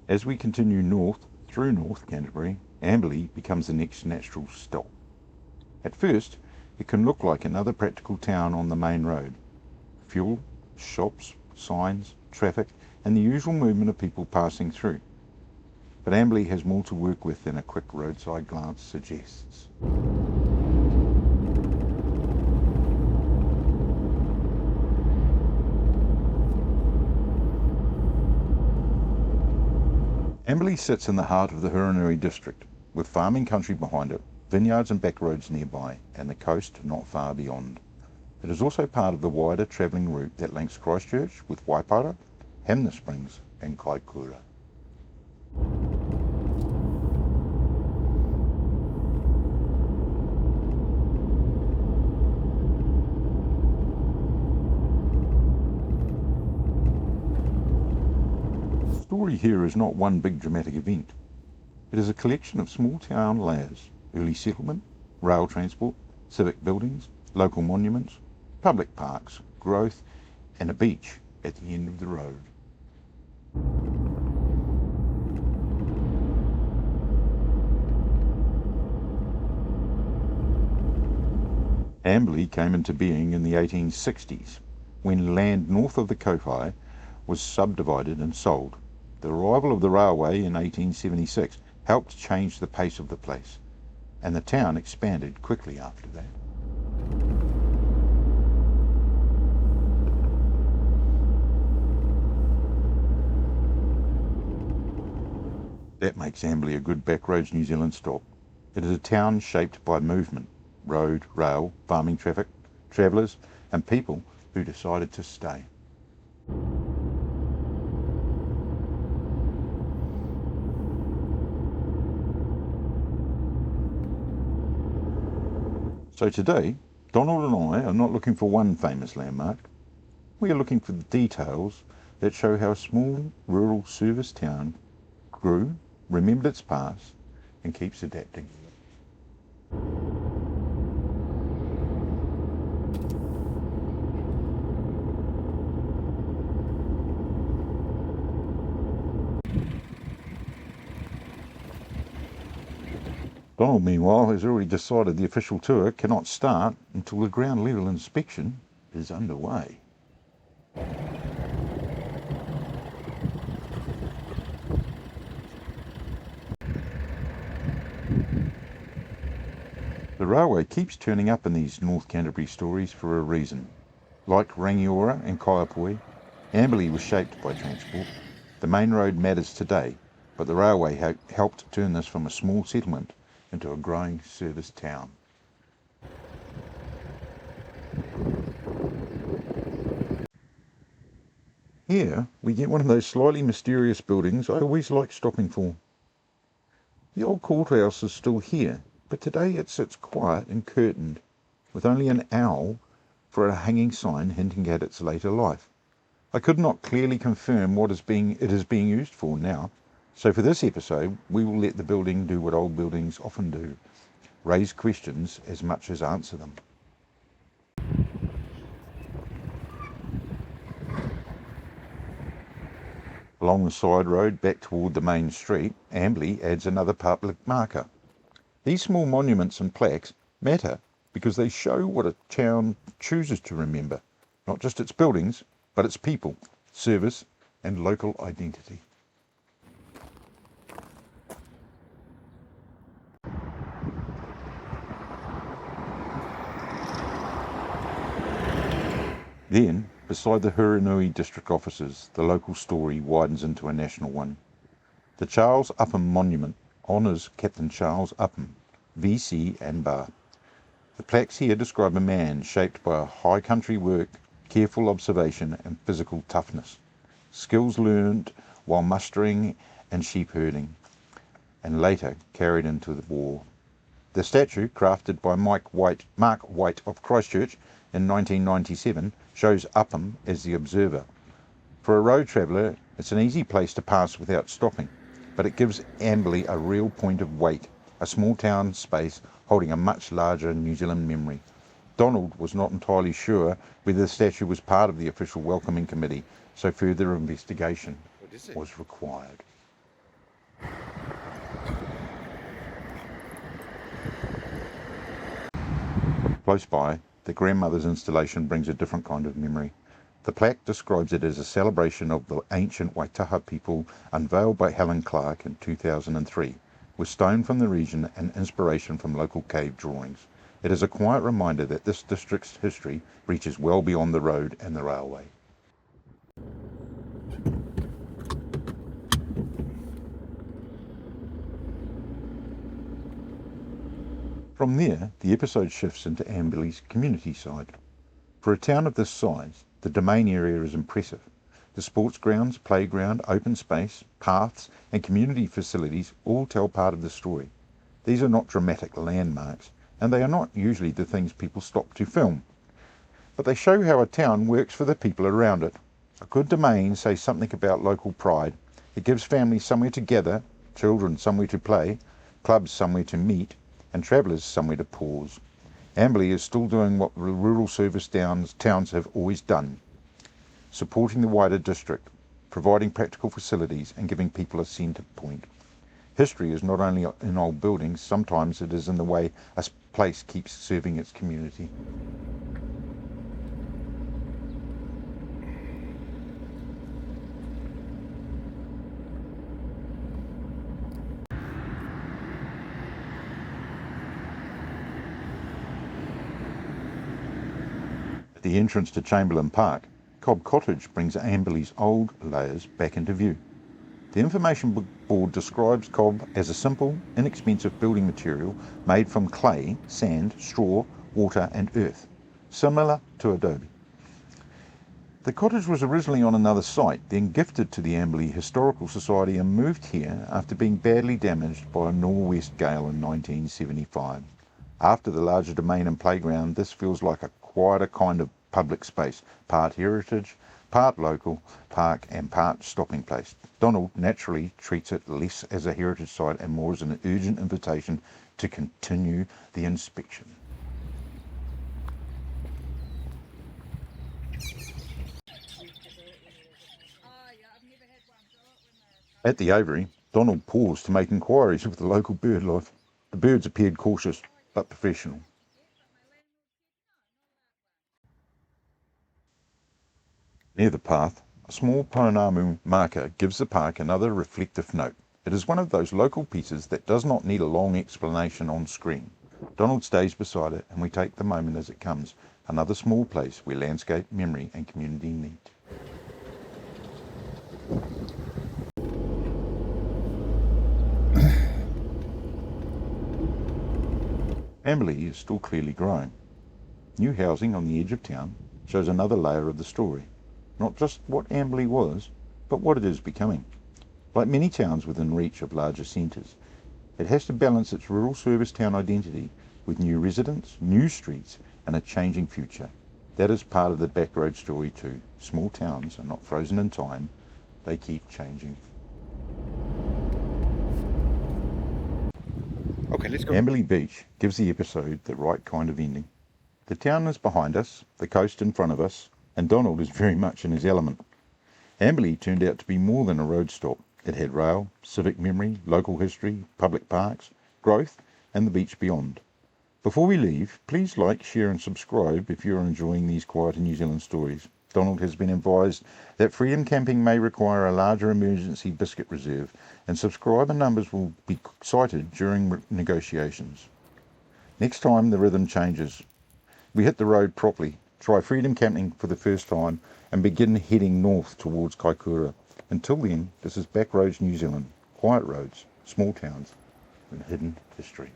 As we continue north through North Canterbury, Amberley becomes the next natural stop. At first, it can look like another practical town on the main road. Fuel, shops, signs, traffic, and the usual movement of people passing through. But Amberley has more to work with than a quick roadside glance suggests. Amberley sits in the heart of the Hurunui district, with farming country behind it, vineyards and backroads nearby, and the coast not far beyond. It is also part of the wider travelling route that links Christchurch with Waipara, Hamner Springs and Kaikoura. The story here is not one big dramatic event. It is a collection of small town layers: early settlement, rail transport, civic buildings, local monuments, public parks, growth, and a beach at the end of the road. Amberley came into being in the 1860s, when land north of the Kaiapoi was subdivided and sold. The arrival of the railway in 1876 helped change the pace of the place, and the town expanded quickly after that. That makes Amberley a good Backroads New Zealand stop. It is a town shaped by movement, road, rail, farming traffic, travellers and people who decided to stay. So today, Donald and I are not looking for one famous landmark. We are looking for the details that show how a small rural service town grew, remembered its past, and keeps adapting. Donald, meanwhile, has already decided the official tour cannot start until the ground level inspection is underway. The railway keeps turning up in these North Canterbury stories for a reason. Like Rangiora and Kaiapoi, Amberley was shaped by transport. The main road matters today, but the railway helped turn this from a small settlement into a growing service town. Here we get one of those slightly mysterious buildings I always like stopping for. The old courthouse is still here, but today it sits quiet and curtained, with only an owl for a hanging sign hinting at its later life. I could not clearly confirm what it is being used for now, so for this episode we will let the building do what old buildings often do: raise questions as much as answer them. Along the side road back toward the main street, Amberley adds another public marker. These small monuments and plaques matter because they show what a town chooses to remember, not just its buildings, but its people, service and local identity. Then, beside the Hurunui district offices, the local story widens into a national one. The Charles Upham Monument honours Captain Charles Upham, VC and Bar. The plaques here describe a man shaped by a high country work, careful observation and physical toughness, skills learned while mustering and sheep herding, and later carried into the war. The statue, crafted by Mark White of Christchurch in 1997, shows Upham as the observer. For a road traveller, it's an easy place to pass without stopping, but it gives Amberley a real point of weight, a small town space holding a much larger New Zealand memory. Donald was not entirely sure whether the statue was part of the official welcoming committee, so further investigation was required. Close by, the grandmother's installation brings a different kind of memory. The plaque describes it as a celebration of the ancient Waitaha people unveiled by Helen Clark in 2003, with stone from the region and inspiration from local cave drawings. It is a quiet reminder that this district's history reaches well beyond the road and the railway. From there, the episode shifts into Amberley's community side. For a town of this size, the Domain area is impressive. The sports grounds, playground, open space, paths and community facilities all tell part of the story. These are not dramatic landmarks, and they are not usually the things people stop to film. But they show how a town works for the people around it. A good domain says something about local pride. It gives families somewhere to gather, children somewhere to play, clubs somewhere to meet, and travellers somewhere to pause. Amberley is still doing what rural service towns have always done, supporting the wider district, providing practical facilities and giving people a centre point. History is not only in old buildings, sometimes it is in the way a place keeps serving its community. At the entrance to Chamberlain Park, Cobb Cottage brings Amberley's old layers back into view. The information board describes Cobb as a simple, inexpensive building material made from clay, sand, straw, water and earth, similar to adobe. The cottage was originally on another site, then gifted to the Amberley Historical Society and moved here after being badly damaged by a nor'west gale in 1975. After the larger domain and playground, this feels like a quieter kind of public space, part heritage, part local park and part stopping place. Donald naturally treats it less as a heritage site and more as an urgent invitation to continue the inspection. At the aviary, Donald paused to make inquiries with the local bird life. The birds appeared cautious but professional. Near the path, a small pounamu marker gives the park another reflective note. It is one of those local pieces that does not need a long explanation on screen. Donald stays beside it and we take the moment as it comes, another small place where landscape, memory and community meet. Amberley is still clearly growing. New housing on the edge of town shows another layer of the story. Not just what Amberley was, but what it is becoming. Like many towns within reach of larger centres, it has to balance its rural service town identity with new residents, new streets and a changing future. That is part of the Backroads story too. Small towns are not frozen in time, they keep changing. Okay, let's go. Amberley Beach gives the episode the right kind of ending. The town is behind us, the coast in front of us, and Donald is very much in his element. Amberley turned out to be more than a road stop. It had rail, civic memory, local history, public parks, growth, and the beach beyond. Before we leave, please like, share and subscribe if you're enjoying these quieter New Zealand stories. Donald has been advised that freedom camping may require a larger emergency biscuit reserve, and subscriber numbers will be cited during negotiations. Next time the rhythm changes, we hit the road properly. Try freedom camping for the first time and begin heading north towards Kaikoura. Until then, this is Backroads New Zealand. Quiet roads, small towns, and hidden history.